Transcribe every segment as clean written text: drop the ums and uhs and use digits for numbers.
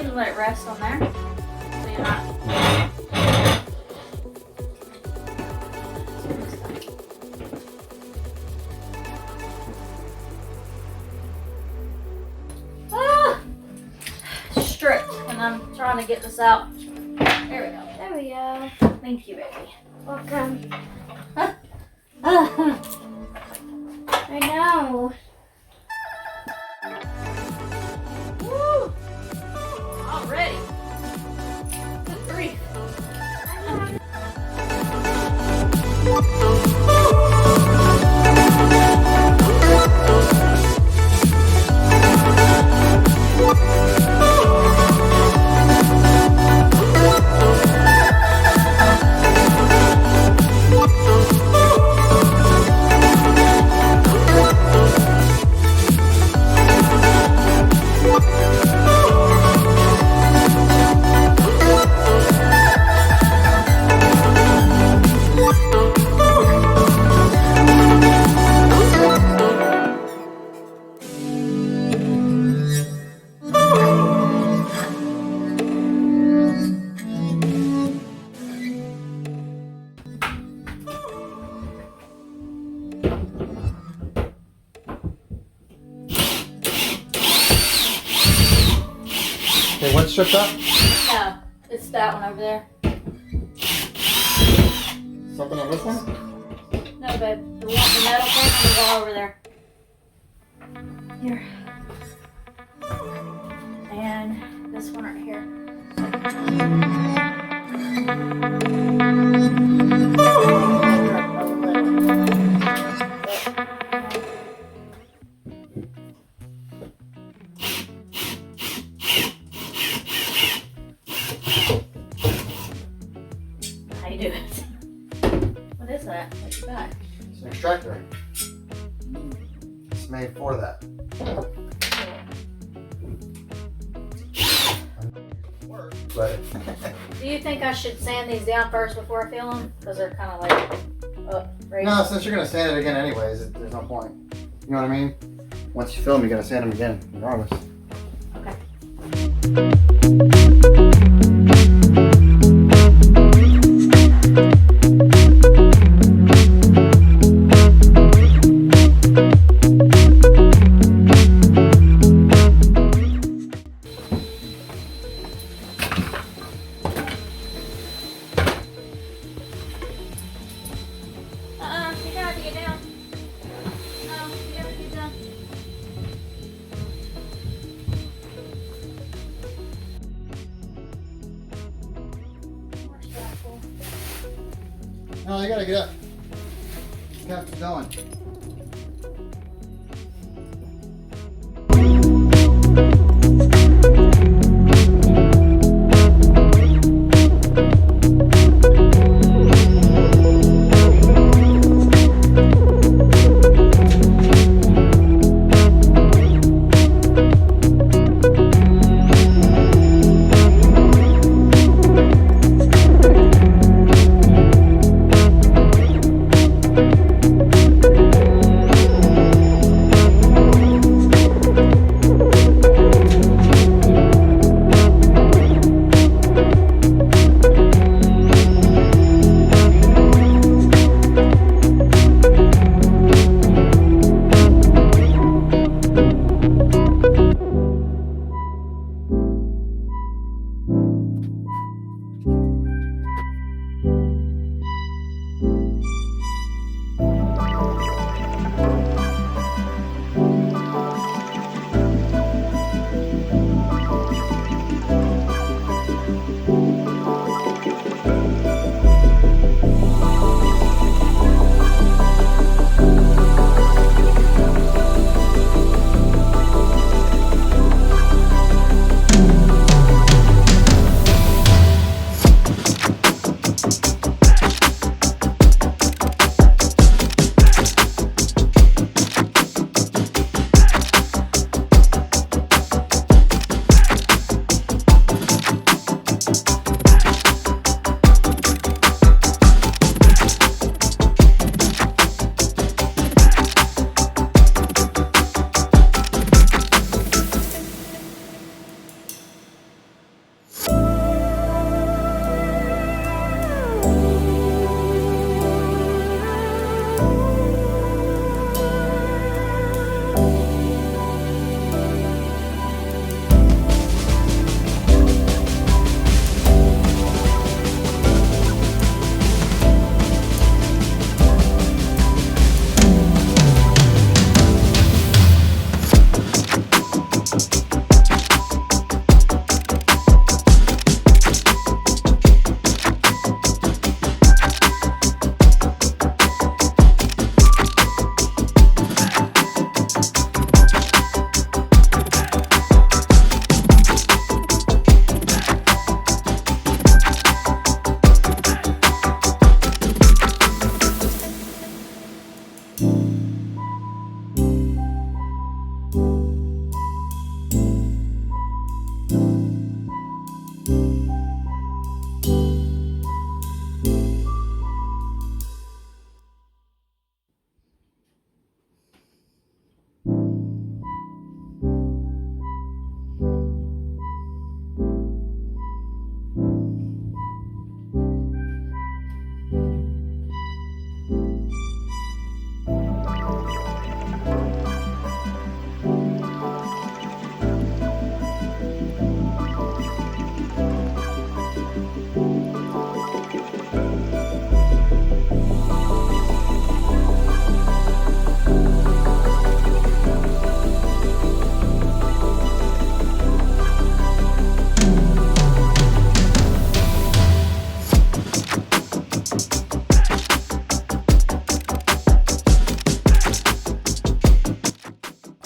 can let it rest on there. So you're not. Stripped, and I'm trying to get this out. There we go. There we go. Thank you, baby. Welcome. I know. Woo! Already. Good grief. Okay, what's stripped up? No, it's that one over there. Something on this one? No, babe. The metal thing is all over there. Here. And this one right here. How you doing? What is that? What you got? It's an extractor. It's made for that. But Do you think I should sand these down first before I fill them? Because they're kind of like up, right? no, since you're gonna sand it again anyways, there's no point. You know what I mean? Once you fill them, you're gonna sand them again, regardless. Okay. You gotta have to get down. No, you gotta get down. More stackful. No, you gotta get up. You gotta keep going.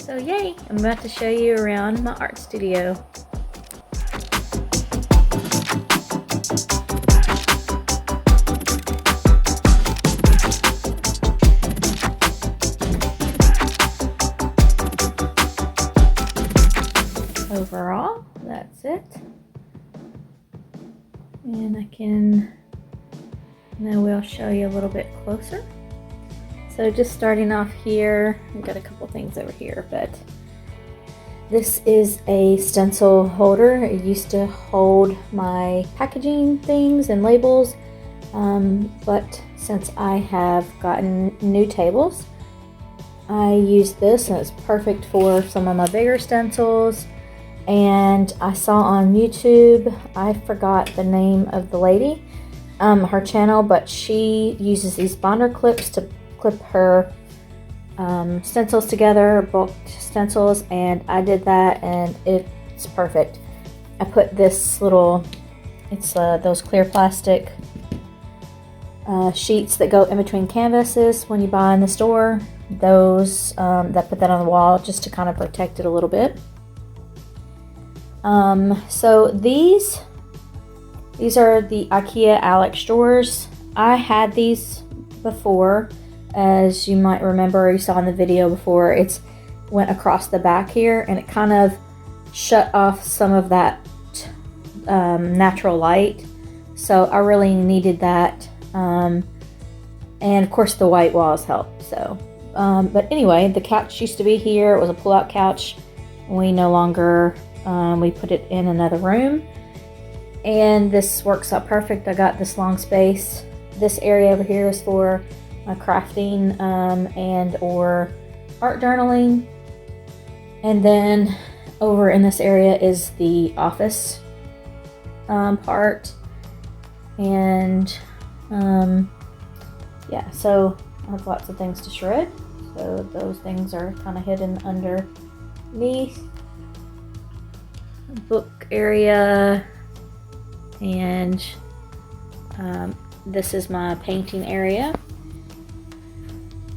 So yay, I'm about to show you around my art studio. Overall, that's it. And now we'll show you a little bit closer. So just starting off here, I've got a couple things over here, but this is a stencil holder. It used to hold my packaging things and labels, but since I have gotten new tables, I use this and it's perfect for some of my bigger stencils. And I saw on YouTube, I forgot the name of the lady, her channel, but she uses these binder clips to clip her stencils together, bulk stencils, and I did that and it's perfect. I put this little, it's those clear plastic sheets that go in between canvases when you buy in the store. Those, that put that on the wall just to kind of protect it a little bit. So these are the Ikea Alex drawers. I had these before, as you might remember, you saw in the video before, it's went across the back here and it kind of shut off some of that natural light. So I really needed that. And of course the white walls help. So, but anyway, the couch used to be here. It was a pull-out couch. We no longer, we put it in another room. And this works out perfect. I got this long space. This area over here is for my crafting and or art journaling. And then over in this area is the office part. And yeah, so I have lots of things to shred. So those things are kind of hidden underneath. Book area. And this is my painting area.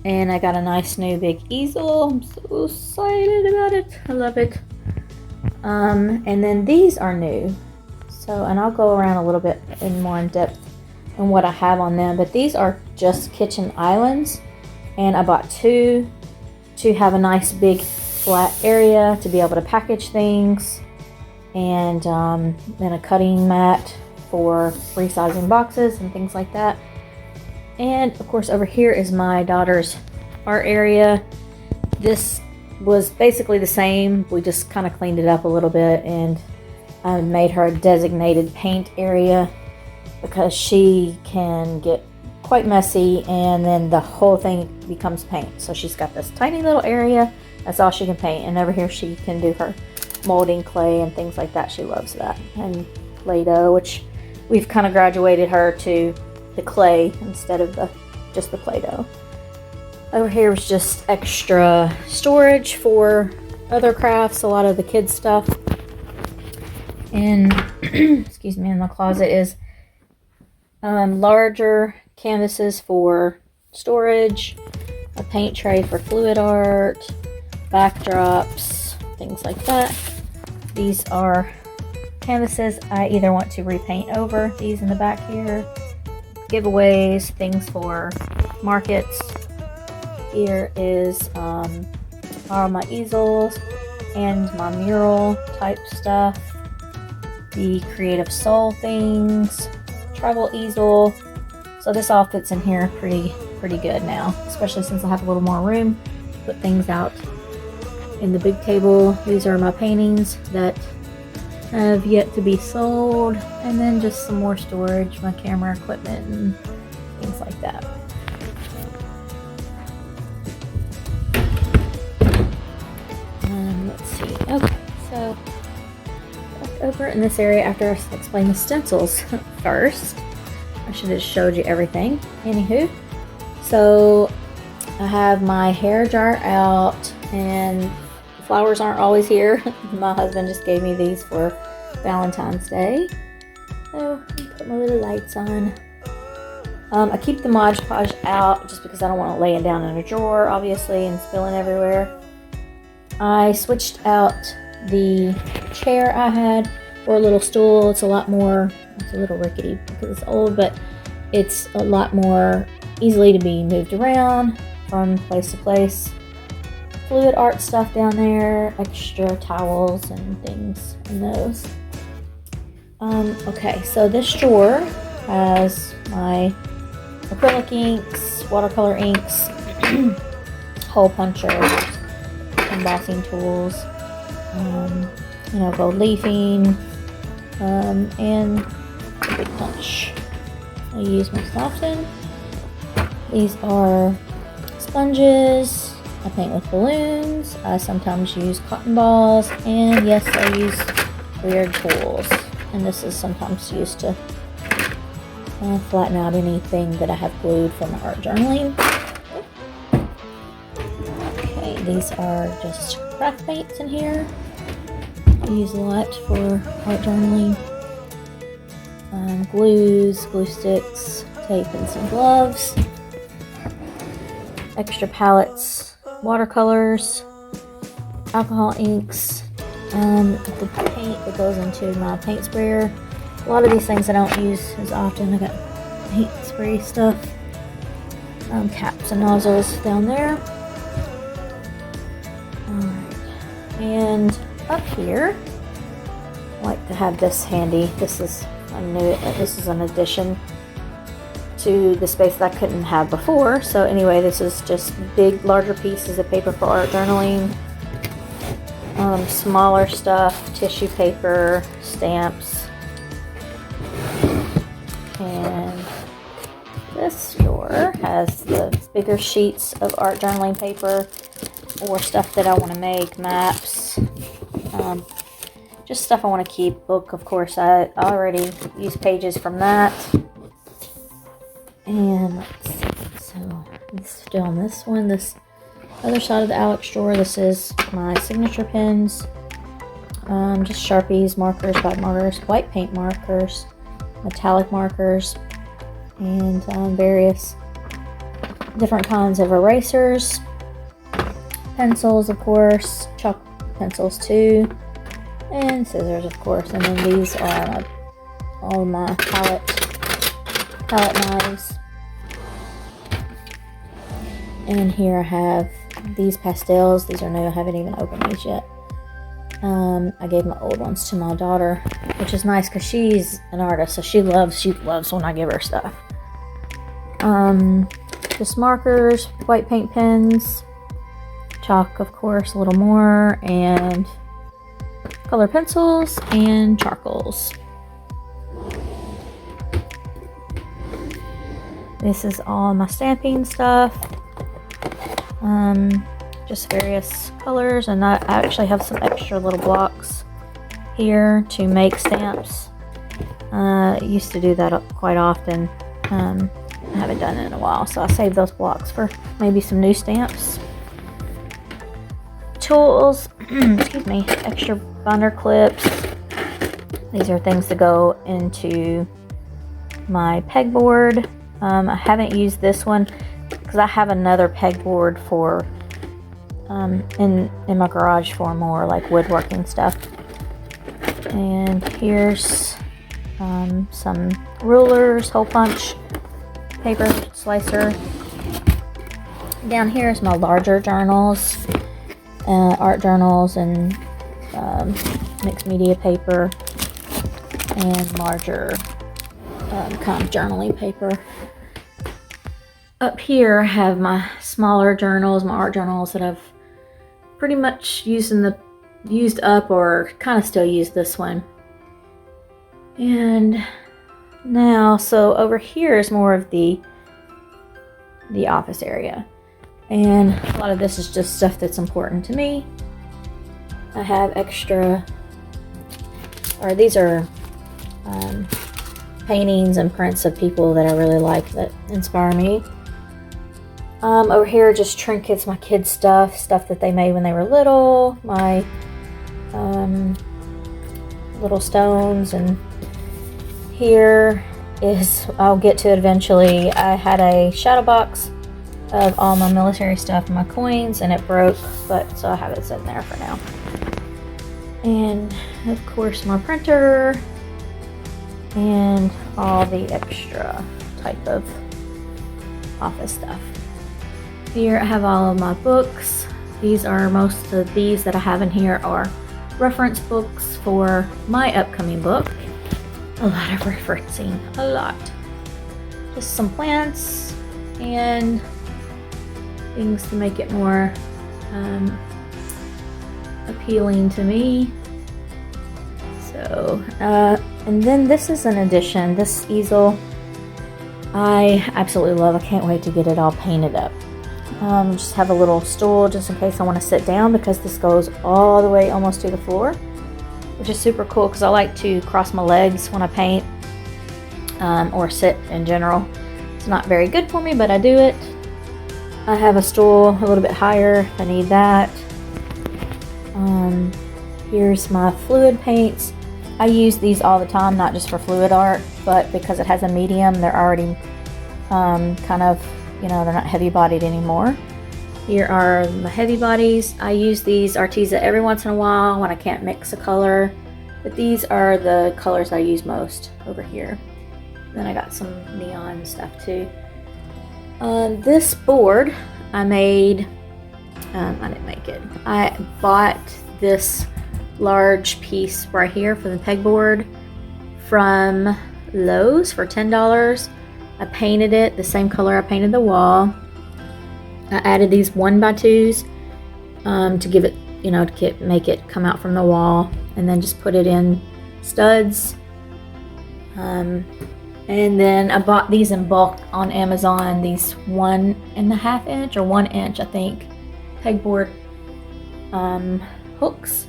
And I got a nice new big easel. I'm so excited about it. I love it. And then these are new. So, and I'll go around a little bit more in depth on what I have on them. But these are just kitchen islands. And I bought two to have a nice big flat area to be able to package things. And then a cutting mat for resizing boxes and things like that. And of course over here is my daughter's art area. This was basically the same. We just kind of cleaned it up a little bit and I made her a designated paint area because she can get quite messy and then the whole thing becomes paint. So she's got this tiny little area. That's all she can paint. And over here she can do her molding clay and things like that. She loves that. And Play-Doh, which we've kind of graduated her to the clay instead of just the Play-Doh. Over here was just extra storage for other crafts, a lot of the kids stuff. And excuse me, in the closet is larger canvases for storage, a paint tray for fluid art, backdrops, things like that. These are canvases I either want to repaint over, these in the back here, giveaways, things for markets. Here is all my easels and my mural type stuff, the Creative Soul things, travel easel. So this all fits in here pretty good now, especially since I have a little more room to put things out in the big table. These are my paintings that have yet to be sold, and then just some more storage, my camera equipment and things like that. Let's see. Okay, so back over in this area after I explain the stencils first. I should have showed you everything. Anywho, so I have my hair jar out and flowers aren't always here. My husband just gave me these for Valentine's Day. So I put my little lights on. I keep the Mod Podge out just because I don't want to lay it down in a drawer, obviously, and spilling everywhere. I switched out the chair I had for a little stool. It's a lot more, it's a little rickety because it's old, but it's a lot more easily to be moved around from place to place. Fluid art stuff down there, extra towels and things in those. Okay, so this drawer has my acrylic inks, watercolor inks, hole punchers, embossing tools, gold leafing, and a big punch I use most often. These are sponges. I paint with balloons. I sometimes use cotton balls, and yes, I use weird tools. And this is sometimes used to flatten out anything that I have glued from art journaling. Okay, these are just craft paints in here. I use a lot for art journaling. Glues, glue sticks, tape, and some gloves. Extra palettes, watercolors, alcohol inks, the paint that goes into my paint sprayer. A lot of these things I don't use as often. I got paint spray stuff, caps and nozzles down there. And up here, I like to have this handy. This is an addition to the space that I couldn't have before. So anyway, this is just big, larger pieces of paper for art journaling. Smaller stuff, tissue paper, stamps. And this drawer has the bigger sheets of art journaling paper or stuff that I want to make, maps, just stuff I want to keep. Book, of course, I already used pages from that. And let's see, so still on this one, this other side of the Alex drawer, this is my signature pens, just Sharpies, markers, black markers, white paint markers, metallic markers, and various different kinds of erasers, pencils, of course, chalk pencils too, and scissors, of course. And then these are all my palette knives. And here I have these pastels. These are new. I haven't even opened these yet. I gave my old ones to my daughter, which is nice because she's an artist, so she loves when I give her stuff. Just markers, white paint pens, chalk, of course, a little more, and color pencils and charcoals. This is all my stamping stuff. Just various colors, and I actually have some extra little blocks here to make stamps. I used to do that quite often. I haven't done it in a while, so I saved those blocks for maybe some new stamps. Tools, excuse me, extra binder clips. These are things that go into my pegboard. I haven't used this one because I have another pegboard for in my garage for more like woodworking stuff. And here's some rulers, hole punch, paper slicer. Down here is my larger journals, art journals, and mixed media paper, and larger kind of journaling paper. Up here I have my smaller journals, my art journals that I've pretty much used up, or kind of still use this one. And now, so over here is more of the office area, and a lot of this is just stuff that's important to me. I have extra, or these are paintings and prints of people that I really like that inspire me. Over here, just trinkets, my kids' stuff that they made when they were little, my little stones. And here is, I'll get to it eventually, I had a shadow box of all my military stuff and my coins, and it broke, but so I have it sitting there for now. And of course my printer and all the extra type of office stuff. Here I have all of my books. These are most of these that I have in here are reference books for my upcoming book. A lot of referencing, a lot. Just some plants and things to make it more appealing to me. So, and then this is an addition. This easel I absolutely love. I can't wait to get it all painted up. Just have a little stool just in case I want to sit down, because this goes all the way almost to the floor, which is super cool because I like to cross my legs when I paint or sit in general. It's not very good for me, but I do it. I have a stool a little bit higher if I need that. Here's my fluid paints. I use these all the time, not just for fluid art, but because it has a medium, they're already kind of, you know, they're not heavy bodied anymore. Here are my heavy bodies. I use these Arteza every once in a while when I can't mix a color, but these are the colors I use most over here. Then I got some neon stuff too. This board I made, I didn't make it. I bought this large piece right here for the pegboard from Lowe's for $10. I painted it the same color I painted the wall. I added these 1x2s to give it, you know, to make it come out from the wall, and then just put it in studs. And then I bought these in bulk on Amazon, these 1.5 inch or 1 inch, I think, pegboard hooks,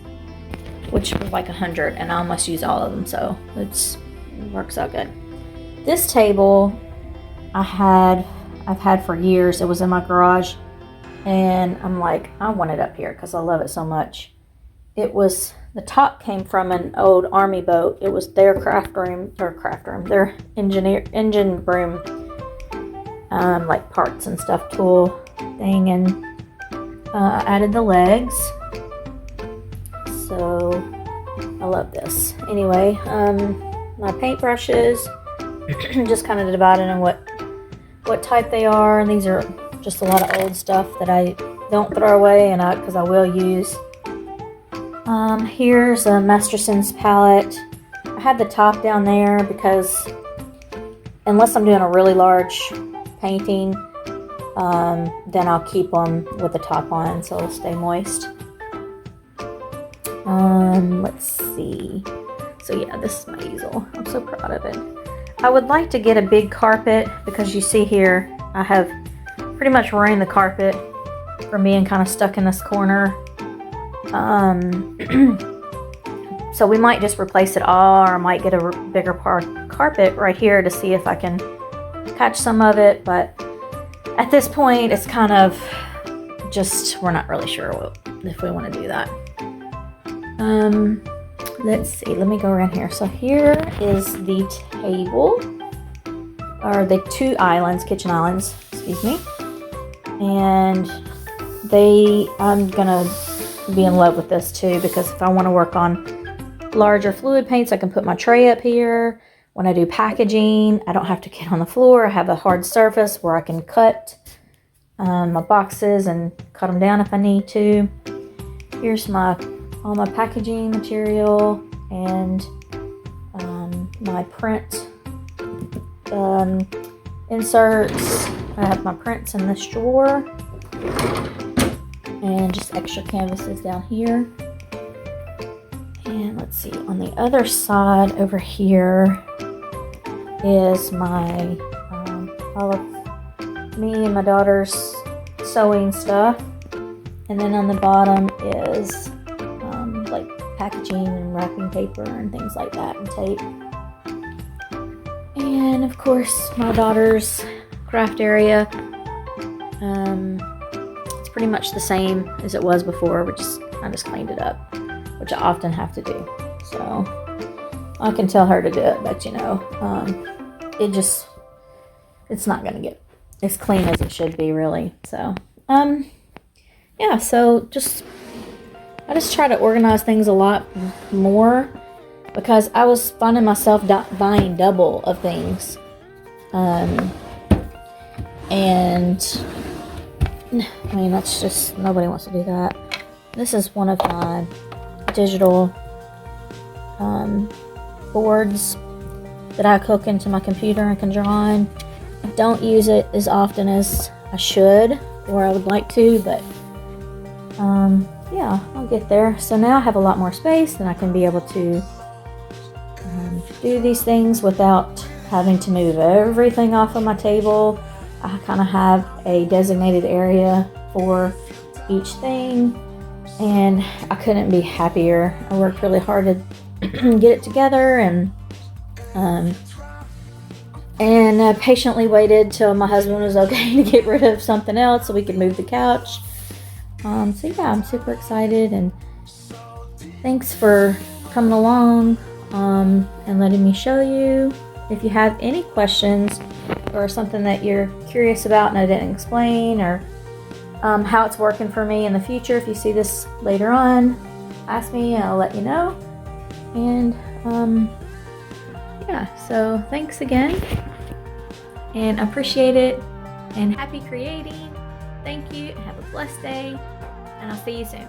which was like 100, and I almost use all of them, so it works out good. This table I've had for years. It was in my garage, and I'm like, I want it up here because I love it so much. The top came from an old army boat. It was their their engine room, like parts and stuff, tool thing, and I added the legs. So I love this. Anyway, my paintbrushes, just kind of divided on what type they are, and these are just a lot of old stuff that I don't throw away, and because I will use. Here's a Masterson's palette. I had the top down there because unless I'm doing a really large painting, then I'll keep them with the top on so it'll stay moist. Let's see. So yeah, this is my easel. I'm so proud of it. I would like to get a big carpet because you see here I have pretty much ruined the carpet from being kind of stuck in this corner. So we might just replace it all, or I might get a bigger carpet right here to see if I can catch some of it, but at this point it's kind of just, we're not really sure if we want to do that. Let's see, let me go around here. So here is the table, or the two islands, kitchen islands, excuse me, and I'm gonna be in love with this too, because if I want to work on larger fluid paints, I can put my tray up here. When I do packaging, I don't have to get on the floor. I have a hard surface where I can cut my boxes and cut them down if I need to. Here's all my packaging material and my print inserts. I have my prints in this drawer, and just extra canvases down here. And let's see, on the other side over here is my all of me and my daughter's sewing stuff, and then on the bottom is like packaging and wrapping paper and things like that, and tape. And of course my daughter's craft area. It's pretty much the same as it was before, I just cleaned it up, which I often have to do. So I can tell her to do it, but you know, it's not gonna get as clean as it should be, really. So, yeah, so I just try to organize things a lot more because I was finding myself buying double of things. And I mean, that's just, nobody wants to do that. This is one of my digital boards that I hook into my computer and can draw on. I don't use it as often as I should, or I would like to, but yeah, I'll get there. So now I have a lot more space and I can be able to do these things without having to move everything off of my table. I kind of have a designated area for each thing, and I couldn't be happier. I worked really hard to get it together, and patiently waited till my husband was okay to get rid of something else so we could move the couch. So yeah, I'm super excited, and thanks for coming along and letting me show you. If you have any questions or something that you're curious about and I didn't explain, or how it's working for me in the future, if you see this later on, ask me and I'll let you know. And yeah, so thanks again, and I appreciate it, and happy creating. Thank you, and have a blessed day, and I'll see you soon.